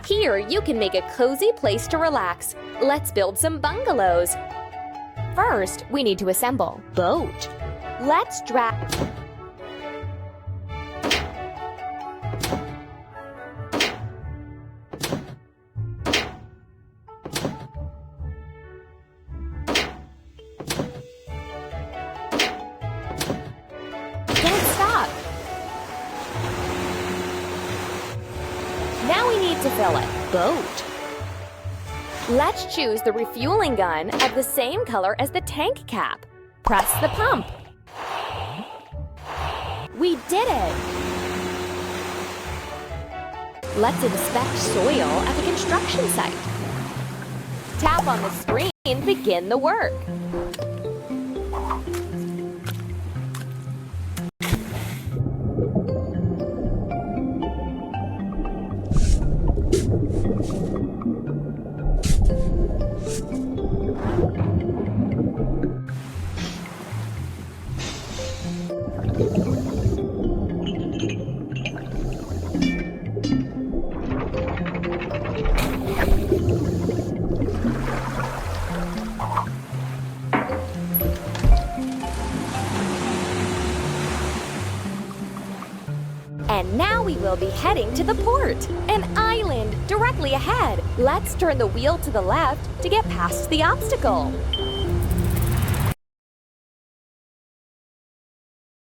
Here, you can make a cozy place to relax. Let's build some bungalows. First, we need to assemble boat. Let's drag. Don't stop. Now we need to fill it. Boat. Let's choose the refueling gun of the same color as the tank cap. Press the pump. We did it! Let's inspect soil at the construction site. Tap on the screen, begin the work. And now we will be heading to the port, an island directly ahead. Let's turn the wheel to the left to get past the obstacle.